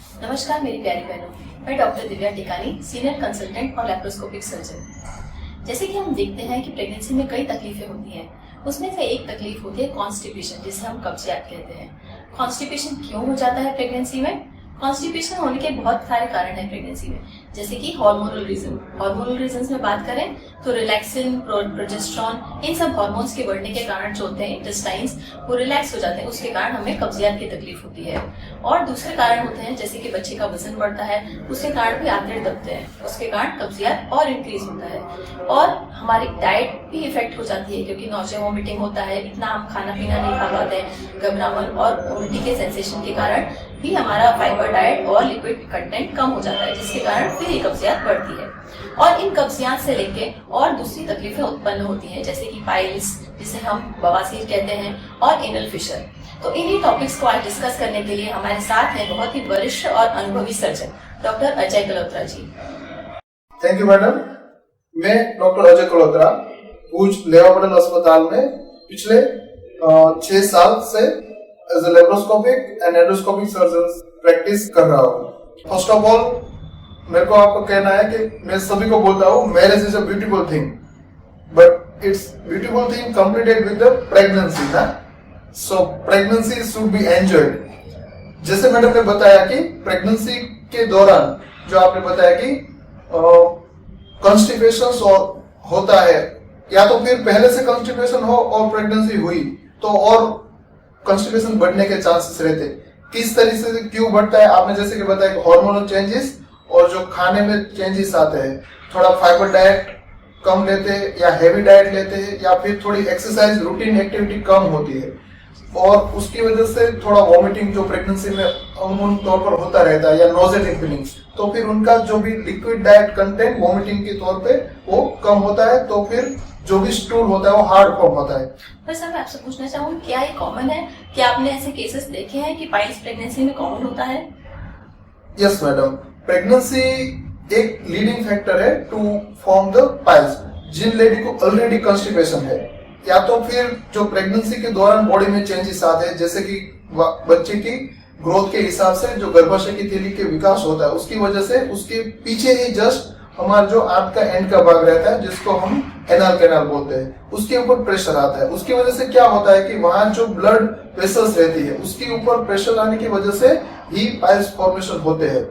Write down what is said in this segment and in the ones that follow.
नमस्कार मेरी प्यारी बहनों, मैं डॉक्टर दिव्या टिकानी, सीनियर कंसल्टेंट और लैप्रोस्कोपिक सर्जन। जैसे कि हम देखते हैं कि प्रेगनेंसी में कई तकलीफें होती हैं। उसमें से एक तकलीफ होती है कॉन्स्टिपेशन, जिसे हम कब्जियत कहते हैं। कॉन्स्टिपेशन क्यों हो जाता है प्रेगनेंसी में? कॉन्स्टिपेशन होने के बहुत सारे कारण हैं प्रेगनेंसी में, जैसे कि हार्मोनल रीजन। हार्मोनल रीजंस में बात करें तो रिलैक्सिन, प्रोजेस्टेरॉन, इन सब हार्मोन्स के बढ़ने के कारण जो होते हैं इंटेस्टाइन्स वो रिलैक्स हो जाते हैं, उसके कारण हमें कब्जियत की तकलीफ होती है। और दूसरे कारण होते हैं जैसे कि बच्चे का वजन बढ़ता है, उसके कारण भी आंतड़े दबते हैं, उसके कारण कब्जियत और इंक्रीज होता है। और हमारी डाइट भी इफेक्ट हो जाती है, क्योंकि नौचे वोमिटिंग होता है, इतना हम खाना पीना नहीं खा पाते हैं, घबराहट और उल्टी के सेंसेशन के कारण भी हमारा फाइबर डाइट और लिपिड कंटेंट कम हो जाता है, जिसके कारण फिर ये कब्जियत बढ़ती है। और इन कब्जियत से लेके और दूसरी तकलीफें उत्पन्न होती हैं, जैसे कि पाइल्स, जिसे हम बवासीर कहते हैं, और एनल फिशर। तो इन्हीं टॉपिक्स को आज डिस्कस करने के लिए हमारे साथ हैं बहुत ही वरिष्ठ और अनुभवी surgeon doctor Ajay Kalotra ji. Thank you madam. मैं डॉक्टर अजय कलोत्रा भुज लेवा पटेल अस्पताल में पिछले 6 साल से as a laparoscopic and endoscopic surgeon practice कर रहा हूँ। फर्स्ट ऑफ ऑल मेरे को आपको कहना है कि मैं सभी को बोलता हूँ marriage is a beautiful thing, but it's beautiful thing completed with the pregnancy ना। सो प्रेगनेंसी शुड बी एंजॉयड। जैसे मैडम ने बताया कि प्रेगनेंसी के दौरान जो आपने बताया कि कॉन्स्टिपेशन होता है, या तो फिर पहले से कॉन्स्टिपेशन हो और प्रेगनेंसी हुई तो और कॉन्स्टिपेशन बढ़ने के चांसेस रहते। किस तरीके से क्यों बढ़ता है? आपने जैसे कि बताया कि हार्मोनल चेंजेस और जो खाने में चेंजेस आते हैं, थोड़ा फाइबर डाइट कम लेते हैं या हेवी डाइट लेते हैं, या फिर थोड़ी एक्सरसाइज रूटीन एक्टिविटी कम होती है, और उसकी वजह से थोड़ा वॉमिटिंग जो प्रेगनेंसी में अमूमन तौर पर होता रहता है, या नोजेटिक फीलिंग, तो फिर उनका जो भी लिक्विड डाइट कंटेंट वॉमिटिंग के तौर पे वो कम होता है, तो फिर जो भी स्टूल होता है वो हार्ड फॉर्म होता है। पर सर मैं आपसे पूछना चाहूँ, क्या ये कॉमन है? क्या आपने ऐसे केसेस देखे हैं कि पाइल्स प्रेगनेंसी में कॉमन होता है? यस मैडम, प्रेगनेंसी एक लीडिंग फैक्टर है टू फॉर्म द पाइल्स। जिन लेडी को ऑलरेडी कॉन्स्टिपेशन है, या तो फिर जो प्रेगनेंसी के दौरान बॉडी में चेंजेस आते हैं, जैसे कि बच्चे की ग्रोथ के हिसाब से जो गर्भाशय की थैली के विकास होता है, उसकी वजह से उसके पीछे ही जस्ट हमारा जो आंत का एंड का भाग रहता है, जिसको हम एनल कैनाल बोलते हैं, उसके ऊपर प्रेशर आता है। उसकी वजह से क्या होता है कि वहां जो ब्लड वेसल्स रहती है उसके ऊपर प्रेशर आने की वजह से ही पाइल्स फॉर्मेशन होते हैं।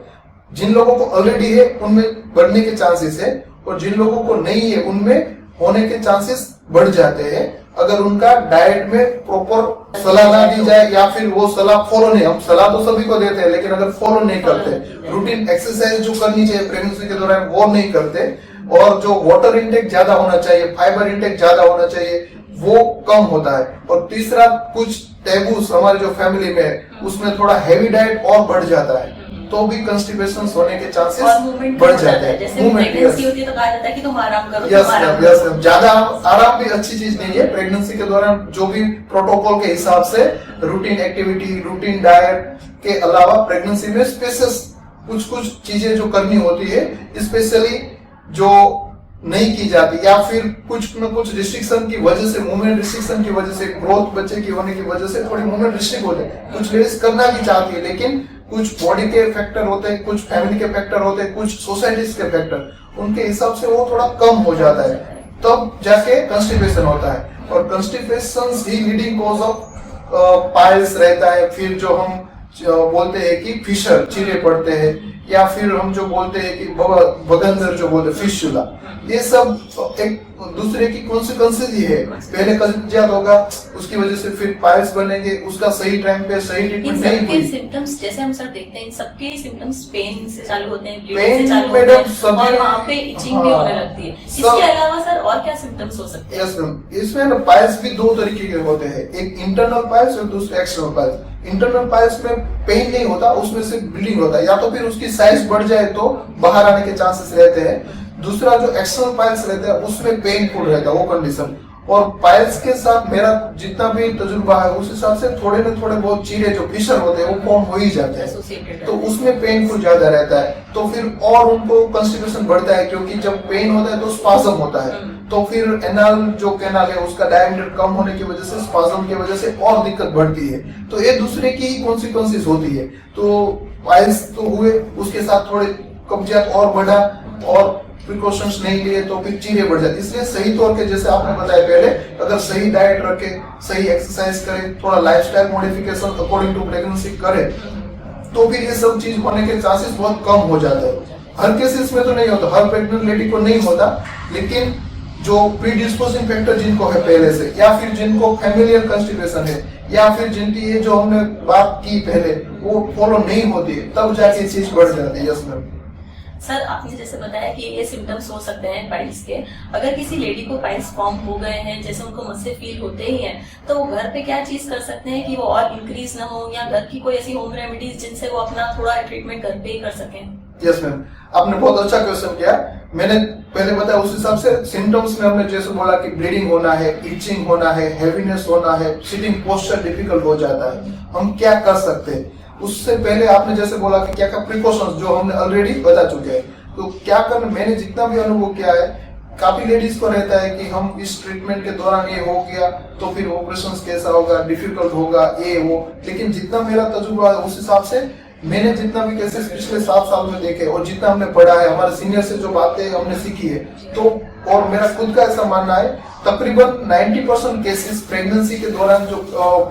जिन लोगों को ऑलरेडी है उनमें बढ़ने के चांसेस है, और जिन लोगों को नहीं है उनमें होने के चांसेस बढ़ जाते हैं, अगर उनका डाइट में प्रॉपर सलाह ना दी जाए, या फिर वो सलाह फॉलो नहीं, हम सलाह तो सभी को देते हैं लेकिन अगर फॉलो नहीं करते, रूटीन एक्सरसाइज जो करनी चाहिए प्रेगनेंसी के दौरान वो नहीं करते, और जो वाटर इंटेक ज्यादा होना चाहिए, फाइबर इंटेक ज्यादा होना चाहिए, वो कम होता है। और तीसरा, कुछ टैबूस हमारे जो फैमिली में है उसमें थोड़ा हैवी डाइट और बढ़ जाता है, तो भी कॉन्स्टिपेशन होने के चांसेस बढ़ जाते हैं। जैसे प्रेगनेंसी होती है तो कहा जाता है कि तुम आराम करो। यस, ज्यादा आराम भी अच्छी चीज नहीं है। प्रेगनेंसी के दौरान जो भी प्रोटोकॉल के हिसाब से रूटीन एक्टिविटी, रूटीन डाइट के अलावा प्रेगनेंसी में स्पेशल कुछ चीजें जो करनी होती है, स्पेशली जो नहीं की जाती, या फिर कुछ न कुछ रिस्ट्रिक्शन की वजह से, मूवमेंट रिस्ट्रिक्शन की वजह से, ग्रोथ बच्चे की होने की वजह से थोड़ी मूवमेंट रिस्ट्रिक्ट होते हैं। कुछ लेडीज करना भी चाहती है, लेकिन कुछ बॉडी के फैक्टर होते हैं, कुछ फैमिली के फैक्टर होते हैं, कुछ सोसाइटीज के फैक्टर, उनके हिसाब से वो थोड़ा कम हो जाता है, तब जाके कॉन्स्टिपेशन होता है। और constipation he leading cause of piles रहता है। फिर जो हम बोलते हैं कि फिशर, चीरे पड़ते हैं, या फिर हम जो बोलते हैं कि बगंदर जो बोलते हैं फिशुला, ये सब एक दूसरे की कॉन्सिक्वेंसेस ही है। पहले कब्जियत होगा, उसकी वजह से फिर पाइल्स बनेंगे, उसका सही टाइम पे सही ट्रीटमेंट नहीं हुई। सिम्टम्स जैसे हम सर देखते हैं, सबके सिम्टम्स पेन से चालू होते हैं, पेन से चालू होते हैं, और वहाँ पे इचिंग भी होने लगती है। इसके अलावा सर और क्या सिम्टम्स हो सकते हैं? यस मैम, इसमें ना पाइल्स भी दो तरीके के होते हैं, एक इंटरनल पाइल्स और दूसरा एक्सटर्नल पाइल्स। इंटरनल पाइल्स में पेन नहीं होता, उसमें से ब्लीडिंग होता है, या तो फिर उसकी साइज बढ़ जाए तो बाहर आने के चांसेस रहते हैं। दूसरा जो एक्सटर्नल पाइल्स रहता है उसमें पेनफुल रहता है वो कंडीशन, और पाइल्स के साथ मेरा जितना भी तजुर्बा है उस हिसाब से थोड़े न थोड़े बहुत चीरे जो फिशर होते हैं वो फॉर्म हो ही जाते हैं, एसोसिएटेड तो उसमें पेन कुछ ज्यादा रहता है, तो फिर और उनको कंस्टिपेशन बढ़ता है, क्योंकि जब पेन होता है तो स्पाज्म होता है, तो फिर एनाल जो कैनाल है उसका डायमीटर कम होने की वजह से स्पाज्म की वजह से और दिक्कत बढ़ती है, तो ये दूसरे की ही कॉन्सिक्वेंसेस होती है। तो पाइल्स तो हुए, उसके साथ थोड़े कब्जियत और बढ़ा और प्रिकॉशंस नहीं लिए तो फिर चीरे बढ़ जाती, इसलिए सही तौर के जैसे आपने बताया पहले, अगर सही डाइट रखे, सही एक्सरसाइज करे, थोड़ा lifestyle modification according to pregnancy करे, तो फिर ये सब चीज होने के चांसेस बहुत कम हो जाते हैं। हर केसेस में तो नहीं होता, हर प्रेग्नेंट लेडी को नहीं होता, लेकिन जो प्रीडिस्पोजिंग फैक्टर जिनको है पहले से, या फिर जिनको फैमिलियल कंस्टिपेशन है, या फिर जिनकी ये जो हमने बात की पहले वो फॉलो नहीं होती है, तब जाके ये चीज बढ़ जाती है। Yes ma'am. सर, आपने जैसे बताया कि ये सिम्टम्स हो सकते हैं पाइल्स के, अगर किसी लेडी को पाइल्स फॉर्म हो गए हैं, जैसे उनको मस्से फील होते ही हैं, तो वो घर पे क्या चीज कर सकते हैं कि वो और इंक्रीज ना हो, या घर की कोई ऐसी होम रेमेडीज जिनसे वो अपना थोड़ा ट्रीटमेंट घर पे ही कर सकें? यस मैम, आपने बहुत अच्छा क्वेश्चन किया। मैंने पहले बताया उस हिसाब से सिम्टम्स में हमने जैसे बोला कि ब्लीडिंग होना है, इचिंग होना है, हैवीनेस होना है, सिटिंग पोस्चर डिफिकल्ट हो जाता है, हम क्या कर सकते हैं? उससे पहले आपने जैसे बोला कि क्या क्या प्रिकॉशंस जो हमने ऑलरेडी बता चुके हैं, तो क्या करना, मैंने जितना भी अनुभव किया है, काफी लेडीज को रहता है कि हम इस ट्रीटमेंट के दौरान ये हो गया तो फिर ऑपरेशन कैसा होगा, डिफिकल्ट होगा, ये वो, लेकिन जितना मेरा तजुर्बा है उस हिसाब से मैंने जितना भी केसेस पिछले 7 साल में देखे और जितना हमने पढ़ा है, हमारे सीनियर से जो बातें हमने सीखी है, तो और मेरा खुद का ऐसा मानना है, तकरीबन 90% केसेस प्रेगनेंसी के दौरान जो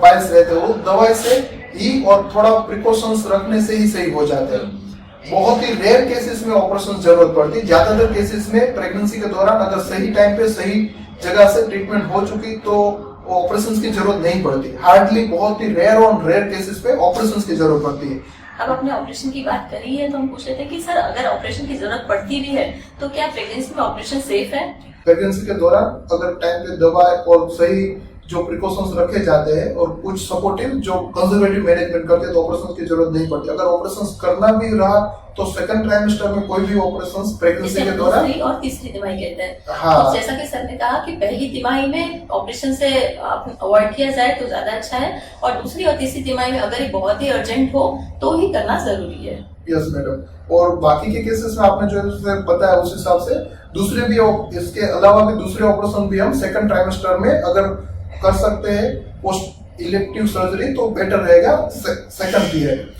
पाइल्स रहते हैं वो दवाई से ही और थोड़ा प्रिकॉशंस रखने से ही सही हो जाते हैं। बहुत ही रेयर केसेस में ऑपरेशन जरूरत पड़ती है, ज्यादातर केसेस में प्रेगनेंसी के दौरान अगर सही टाइम पे सही जगह से ट्रीटमेंट हो चुकी तो ऑपरेशन की जरूरत नहीं पड़ती। हार्डली बहुत ही रेयर और रेयर केसेस पे ऑपरेशन की जरूरत पड़ती है। अब आपने ऑपरेशन की बात करी है तो हम पूछ रहे थे कि सर, अगर ऑपरेशन की जरूरत पड़ती भी है तो क्या प्रेगनेंसी में ऑपरेशन सेफ है? प्रेगनेंसी के दौरान अगर टाइम पे दवा और सही जो प्रिकॉशंस रखे जाते हैं और कुछ सपोर्टिव जो कंजर्वेटिव मैनेजमेंट करते हैं तो ऑपरेशन की जरूरत नहीं पड़ती। अगर ऑपरेशन करना भी रहा तो सेकंड ट्राइमेस्टर में कोई भी ऑपरेशन प्रेगनेंसी के दौरान और तीसरी तिमाही कहते हैं। हाँ, तो जैसा कि सर ने कहा कि पहली तिमाही में ऑपरेशन से अवॉइड किया जाए तो ज्यादा अच्छा है, और दूसरी और तीसरी तिमाही में अगर ये बहुत ही अर्जेंट हो तो ही करना जरूरी है। Yes madam. और बाकी के केसेस में आपने जो बताया उस हिसाब से दूसरे भी, इसके अलावा भी दूसरे ऑपरेशन भी हम सेकंड ट्राइमेस्टर में अगर कर सकते हैं पोस्ट इलेक्टिव सर्जरी तो बेटर रहेगा सेकंड पीरियड।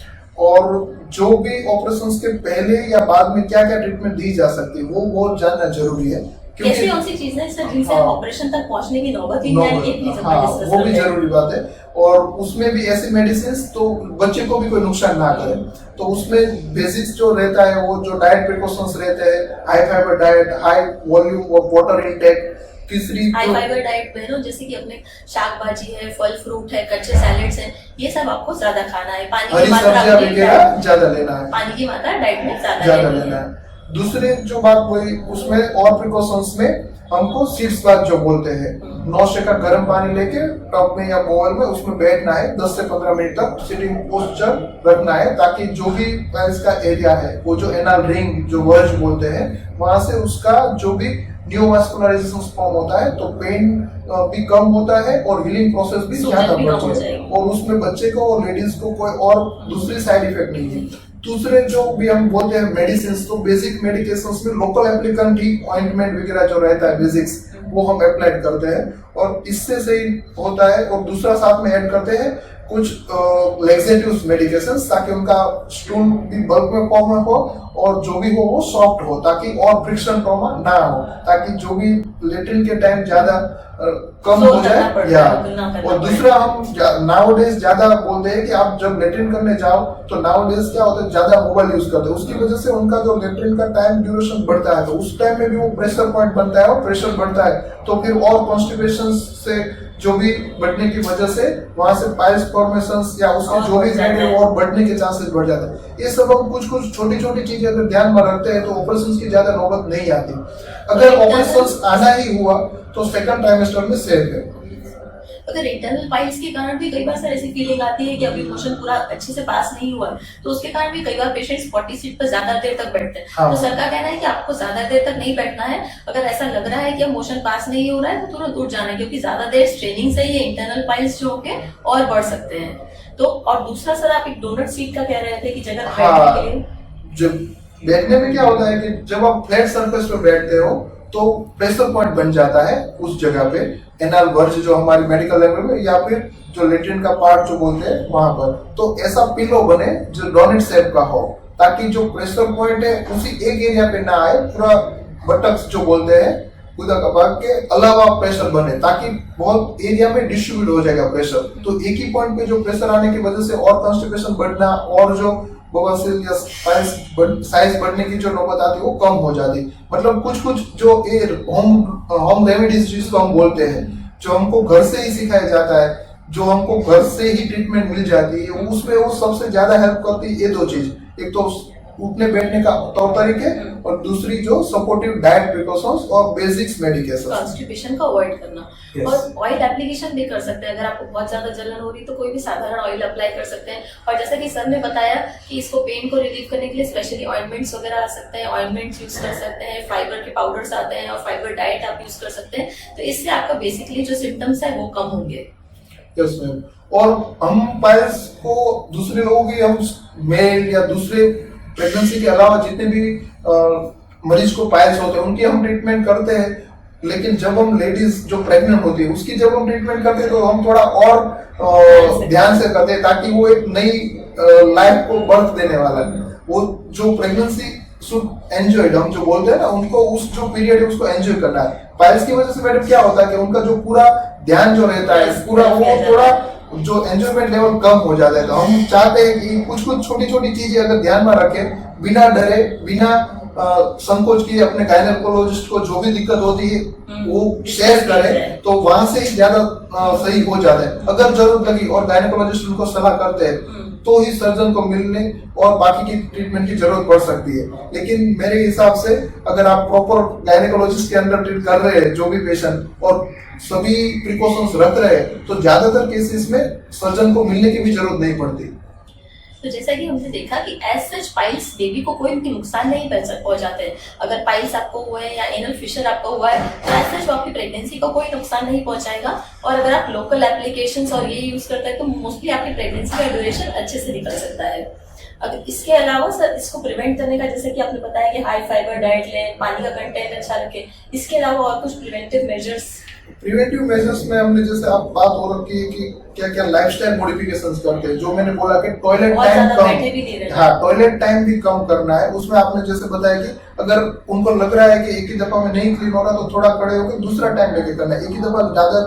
और जो भी ऑपरेशंस के पहले या बाद में क्या क्या ट्रीटमेंट दी जा सकती है वो बहुत जानना जरूरी है, ऐसी कौन सी चीजें सर जिनसे ऑपरेशन तक पहुंचने की नौबत ही नहीं आई, ये प्लीज हाँ, वो भी जरूरी बात है। और उसमें भी ऐसी मेडिसिन तो बच्चे को भी कोई नुकसान ना करे, तो उसमें बेसिक्स जो रहता है वो जो डाइट प्रिकॉशंस रहते हैं, high fibre diet, high volume of water intake. तीसरी हाई फाइबर डाइट बहनों, जैसे कि अपने शाक भाजी है, फल फ्रूट है, कच्चे सैलेड्स हैं, ये सब आपको ज्यादा खाना है। पानी की मात्रा ज्यादा लेना है, पानी की मात्रा डाइट में ज्यादा लेना है। दूसरे जो बात वही उसमें और प्रिकॉशंस में हमको सीड्स बात जो बोलते हैं, 9 सेकंड गर्म पानी लेके टब में या बोल में उसमें बैठना है, 10 से 15 मिनट तक सिटिंग पोस्चर रखना है, ताकि जो भी पाइल्स का एरिया है वो जो एनल रिंग जो वर्ज बोलते हैं वहां से उसका जो भी न्यूवास्कुलराइजेशन फॉर्म होता है तो पेन भी कम होता है और हीलिंग प्रोसेस भी ज्यादा बढ़ती है, और उसमें बच्चे को और लेडीज को कोई और दूसरी साइड इफेक्ट नहीं है। दूसरे जो भी हम बोलते हैं मेडिसिन, तो बेसिक मेडिकेशंस में लोकल एप्लीकेंट ही ऑइंटमेंट वगैरह जो रहता है बेसिक्स वो हम अप्लाई करते हैं और इससे सही होता है। और दूसरा साथ में ऐड करते हैं कुछ लेक्सेटिव मेडिकेशंस ताकि उनका स्टूल भी बल्क में फॉर्म हो और जो भी हो वो सॉफ्ट हो, ताकि और फ्रिक्शन ट्रॉमा ना हो, ताकि जो भी लेटरिन के टाइम ज्यादा कम हो जाए। या और दूसरा हम नाउडेज ज्यादा बोलते हैं कि आप जब लेटरिन करने जाओ तो नाउडेज क्या होता है ज्यादा मोबाइल यूज करते हैं, उसकी वजह से उनका जो लेटरिन का टाइम ड्यूरेशन बढ़ता है, तो उस टाइम में भी वो प्रेशर पॉइंट बनता है और प्रेशर बढ़ता है, तो फिर और कॉन्स्टिपेशन से जो भी बढ़ने की वजह से वहां से पाइल्स फॉर्मेशंस या उसके जो भी है और बढ़ने के चांसेस बढ़ जाते हैं। ये सब हम कुछ कुछ छोटी छोटी चीजें अगर ध्यान में रखते हैं तो ऑपरेशंस की ज्यादा नौबत नहीं आती। अगर ऑपरेशंस आना ही हुआ तो सेकंड ट्राइमेस्टर में सेफ है। अगर इंटरनल पाइल्स के कारण भी कई बार सर ऐसी फीलिंग आती है कि अभी मोशन पूरा अच्छे से पास नहीं हुआ, तो उसके कारण भी कई बार पेशेंट्स 40 सीट पर ज्यादा देर तक बैठते हैं। हाँ। तो सर का कहना है कि आपको ज्यादा देर तक नहीं बैठना है। अगर ऐसा लग रहा है कि मोशन पास नहीं हो रहा है तो तुरंत उठ जाना है, क्योंकि ज्यादा देर स्ट्रेनिंग से ये इंटरनल पाइल्स जो होंगे और बढ़ सकते हैं। तो और दूसरा सर आप एक डोनट सीट का कह रहे थे कि जगह बैठने के लिए, जब बैठने में क्या होता है कि जब आप फ्लैट सरफेस पे बैठते हो तो प्रेशर पॉइंट बन जाता है उस जगह पे, एनल वर्ज जो हमारी मेडिकल लैंग्वेज में, या फिर जो लेट्रिन का पार्ट जो बोलते हैं वहां पर, तो ऐसा पिलो बने जो डोनेट शेप का हो, ताकि जो प्रेशर पॉइंट है उसी एक एरिया पे ना आए, पूरा बटक्स जो बोलते हैं गुदा कपाट के अलावा प्रेशर बने, ताकि बहुत एरिया में डिस्ट्रीब्यूट हो जाएगा प्रेशर। तो एक ही पॉइंट पे जो प्रेशर आने की वजह से और कॉन्स्टिपेशन बढ़ना और जो बवासीर या साइज बढ़ने की जो नौबत आती है वो कम हो जाती है। मतलब कुछ जो होम रेमेडीज जिसको हम बोलते हैं, जो हमको घर से ही सिखाया जाता है, जो हमको घर से ही ट्रीटमेंट मिल जाती है, उसमें वो सबसे ज्यादा हेल्प करती है ये दो चीज, एक तो उठने बैठने का तौर तरीके और दूसरी जो सपोर्टिव डाइट प्रिकॉशंस और बेसिक्स मेडिकेशन, कॉन्स्टिपेशन का अवॉइड करना। Yes. और ऑयल एप्लीकेशन भी कर सकते हैं। अगर आपको बहुत ज्यादा जलन हो रही तो कोई भी साधारण ऑयल अप्लाई कर सकते हैं। और जैसा कि सर ने बताया कि इसको पेन को रिलीव करने के लिए स्पेशली ऑइंटमेंट्स वगैरह आ सकते हैं, ऑइंटमेंट्स यूज कर सकते हैं, फाइबर के पाउडर्स आते हैं और फाइबर डाइट आप यूज कर सकते हैं। तो इससे आपका बेसिकली जो सिम्टम्स है वो कम होंगे। Yes ma'am. और हम पाइल्स को दूसरे लोगों की, हम मेल या दूसरे प्रेगनेंसी के अलावा जितने भी मरीज को पाइल्स होते हैं उनकी हम ट्रीटमेंट करते हैं, लेकिन जब हम लेडीज जो प्रेग्नेंट होती है उसकी जब हम ट्रीटमेंट करते हैं तो हम थोड़ा और ध्यान से करते हैं, ताकि वो एक नई लाइफ को बर्थ देने वाला है। वो जो प्रेगनेंसी शुड एंजॉयड, हम जो बोलते हैं ना, उनको उस जो पीरियड है उसको एंजॉय करना है। पाइल्स की वजह से मैडम क्या होता है कि उनका जो पूरा ध्यान जो रहता है पूरा वो थोड़ा जो एंजॉयमेंट लेवल कम हो जाता है। तो हम चाहते हैं कि कुछ छोटी छोटी चीजें अगर ध्यान में रखें, बिना डरे, बिना संकोच किए अपने गायनेकोलॉजिस्ट को जो भी दिक्कत होती है वो शेयर करें, तो वहां से ही ज्यादा सही हो जाता है। अगर जरूरत लगी और गायनेकोलॉजिस्ट उनको सलाह करते हैं तो ही सर्जन को मिलने और बाकी की ट्रीटमेंट की जरूरत पड़ सकती है। लेकिन मेरे हिसाब से अगर आप प्रॉपर गायनेकोलॉजिस्ट के अंदर ट्रीट कर रहे हैं जो भी पेशेंट और सभी प्रिकॉशंस रख रहे हैं, तो ज्यादातर केसेस में सर्जन को मिलने की भी जरूरत नहीं पड़ती। तो जैसा कि हमने देखा कि एज सच पाइल्स बेबी को कोई भी नुकसान नहीं पहुंचाते हैं। अगर पाइल्स आपको हुआ है या एनल फिशर आपको हुआ है तो एज सच वो आपकी प्रेगनेंसी को कोई नुकसान नहीं पहुंचाएगा। और अगर आप लोकल एप्लीकेशंस और ये यूज करते हैं तो मोस्टली आपकी प्रेगनेंसी का ड्यूरेशन अच्छे से निकल सकता है। अगर इसके अलावा सर इसको प्रिवेंट करने का, जैसे कि आपने बताया कि हाई फाइबर डाइट लें, पानी का कंटेंट अच्छा रखें, इसके अलावा और कुछ प्रिवेंटिव मेजर्स में हमने जैसे आप बात हो रखी है कि क्या क्या लाइफस्टाइल मॉडिफिकेशंस करते हैं, जो मैंने बोला कि टॉयलेट टाइम कम, हाँ टॉयलेट टाइम भी कम करना है। उसमें आपने जैसे बताया कि अगर उनको लग रहा है कि एक ही दफा में नहीं क्लीन हो रहा तो थोड़ा खड़े होकर दूसरा टाइम लेके करना है। एक ही दफा ज्यादा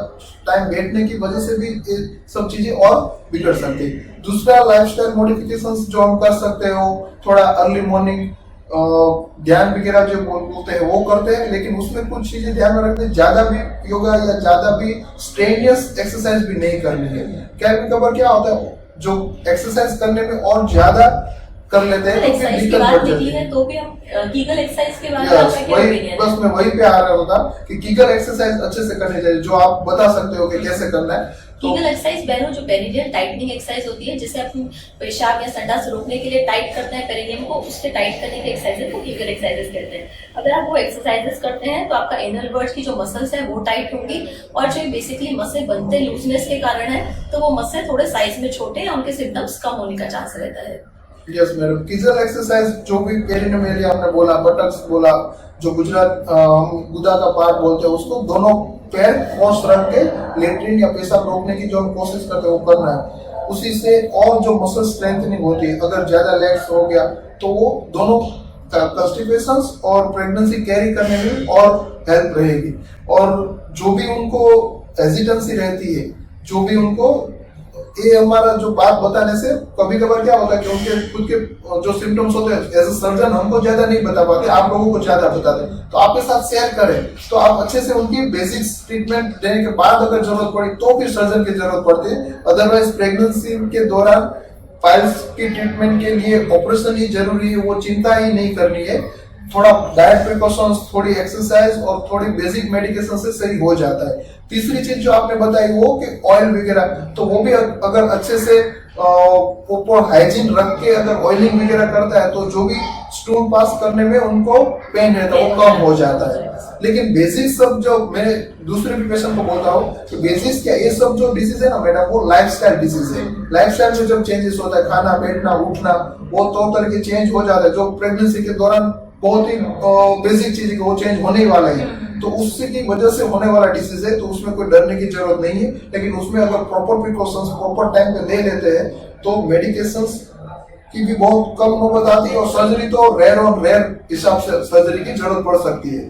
टाइम बैठने की वजह से भी ये सब चीजें और बिगड़ सकती है। दूसरा लाइफस्टाइल मॉडिफिकेशंस जो हम कर सकते हो, थोड़ा अर्ली मॉर्निंग ध्यान वगैरह जो बोलते हैं वो करते हैं, लेकिन उसमें कुछ चीजें ध्यान में रखते हैं, ज्यादा भी योगा या ज्यादा भी स्ट्रेनियस एक्सरसाइज भी नहीं करनी है। क्या होता है जो एक्सरसाइज करने में और ज्यादा कर लेते हैं तो फिर दिक्कत बढ़ जाती है। तो भी हम कीगल एक्सरसाइज के बारे में आपका क्या ओपिनियन है? बस मैं वही पे आ रहा था कि कीगल एक्सरसाइज अच्छे से करनी चाहिए, जो आप बता सकते हो कि कैसे करना है। कीगल एक्सरसाइज बहनों जो पेरिनियल टाइटनिंग एक्सरसाइज होती है, जिसे अपन पेशाब या संडास रोकने के लिए टाइट करते हैं पेरिनियम को, उससे टाइट करने की एक्सरसाइज को कीगल एक्सरसाइजेस कहते हैं। अगर आप वो एक्सरसाइजेस करते हैं तो आपका एनल वर्ज की जो मसल्स है वो टाइट होंगी, और जो बेसिकली मसल बनते लूजनेस के कारण है तो वो मसल थोड़े साइज में छोटे हैं, उनके सिम्टम्स कम होने का चांस रहता है। Yes madam. कीगल एक्सरसाइज जो भी पेरिनियम एरिया हमने बोला, बटक्स बोला, जो गुजरात गुदा का पार्ट बोलते हैं, उसको दोनों पैर क्रॉस रख के लेट्रिन या पेशाब रोकने की जो हम कोशिश करते हैं वो करना है। उसी से और जो मसल स्ट्रेंथनिंग होती है, अगर ज्यादा लेग्स हो गया तो वो दोनों कॉन्स्टिपेशंस और प्रेगनेंसी कैरी करने में और हेल्प रहेगी। और जो भी उनको हेजिटेंसी रहती है, जो भी उनको ये हमारा जो बात बताने से कभी कभार क्या होता है कि उनके खुद के जो सिम्टम्स होते हैं एज ए सर्जन हमको ज्यादा नहीं बता पाते, आप लोगों को ज्यादा बताते हैं, तो आपके साथ शेयर करें तो आप अच्छे से उनकी बेसिक्स ट्रीटमेंट देने के बाद अगर जरूरत पड़ी तो फिर सर्जन की जरूरत पड़ती है। अदरवाइज प्रेगनेंसी के दौरान पाइल्स की ट्रीटमेंट के लिए ऑपरेशन ही जरूरी है, वो चिंता ही नहीं करनी है। थोड़ा डाइट प्रिकॉशंस, थोड़ी एक्सरसाइज और थोड़ी बेसिक मेडिकेशन से सही हो जाता है। तीसरी चीज जो आपने बताई वो कि ऑयल वगैरह, तो वो भी अगर अच्छे से प्रॉपर हाइजीन रख के अगर ऑयलिंग वगैरह करता है तो जो भी स्टूल पास करने में उनको पेन रहता है वो कम हो जाता है। लेकिन बेसिस सब जो मैं दूसरे भी पेशेंट को बोलता हूँ कि बेसिस क्या, ये सब जो डिसीज है ना मैडम वो लाइफस्टाइल डिसीज है। लाइफस्टाइल में जब चेंजेस होता है, खाना बैठना उठना, वो तौर तरीके चेंज हो जाता है जो प्रेगनेंसी के दौरान बहुत ही बेसिक चीज है, वो चेंज होने ही वाला है। तो उससे की वजह से होने वाला डिसीज है, तो उसमें कोई डरने की जरूरत नहीं है। लेकिन उसमें अगर प्रॉपर प्रिकॉशंस प्रॉपर टाइम पे ले लेते हैं तो मेडिकेशंस की भी बहुत कम नौबत आती है और सर्जरी तो रेयर और रेयर हिसाब से सर्जरी की जरूरत पड़ सकती है।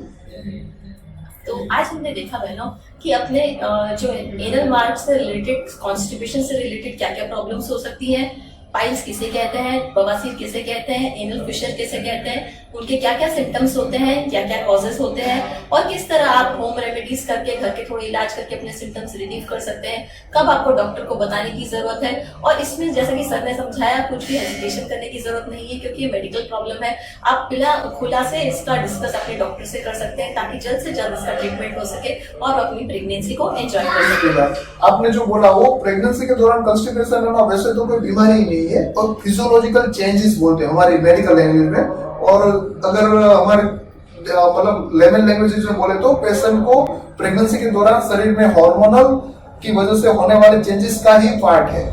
तो आज हमने देखा बहनों कि अपने जो एनल मार्ग से रिलेटेड, कॉन्स्टिपेशन से रिलेटेड क्या क्या प्रॉब्लम्स हो सकती हैं, पाइल्स किसे कहते हैं, बवासीर किसे कहते हैं, एनल फिशर किसे कहते हैं, उनके क्या क्या सिम्टम्स होते हैं, क्या क्या कॉजेस होते हैं और किस तरह आप होम रेमेडीज करके घर के थोड़े इलाज करके अपने सिम्टम्स रिलीव कर सकते हैं, कब आपको डॉक्टर को बताने की जरूरत है। और इसमें जैसा कि सर ने समझाया कुछ भी हेजिटेशन करने की जरूरत नहीं है क्योंकि ये मेडिकल प्रॉब्लम है। आप बिना खुला से इसका डिस्कस अपने डॉक्टर से कर सकते हैं ताकि जल्द से जल्द इसका ट्रीटमेंट हो सके और अपनी प्रेगनेंसी को एंजॉय कर सके। आपने जो बोला वो प्रेगनेंसी के दौरान कंस्टिपेशन होना वैसे तो कोई बीमारी नहीं है और फिजियोलॉजिकल चेंजेस बोलते हैं हमारी मेडिकल लैंग्वेज में। और अगर हमारे मतलब लेमन लैंग्वेज में बोले तो पेशेंट को प्रेगनेंसी के दौरान शरीर में हार्मोनल की वजह से होने वाले चेंजेस का ही पार्ट है।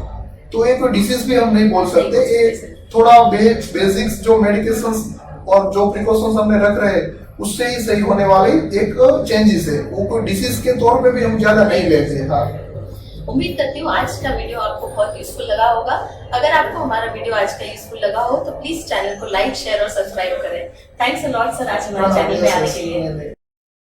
तो ये कोई डिसीज भी हम नहीं बोल सकते, ये थोड़ा बेसिक्स जो मेडिकेशंस और जो प्रिकॉशंस हमने रख रहे हैं उससे ही सही होने वाली एक चेंजेस है, वो कोई डिसीज के तौर पे भी हम ज्यादा नहीं लेते। हाँ, उम्मीद करती हूँ आज का वीडियो आपको बहुत यूजफुल लगा होगा। अगर आपको हमारा वीडियो आज का यूजफुल लगा हो तो प्लीज चैनल को लाइक, शेयर और सब्सक्राइब करें। थैंक्स अ लॉट सर आज हमारे चैनल में आने के लिए।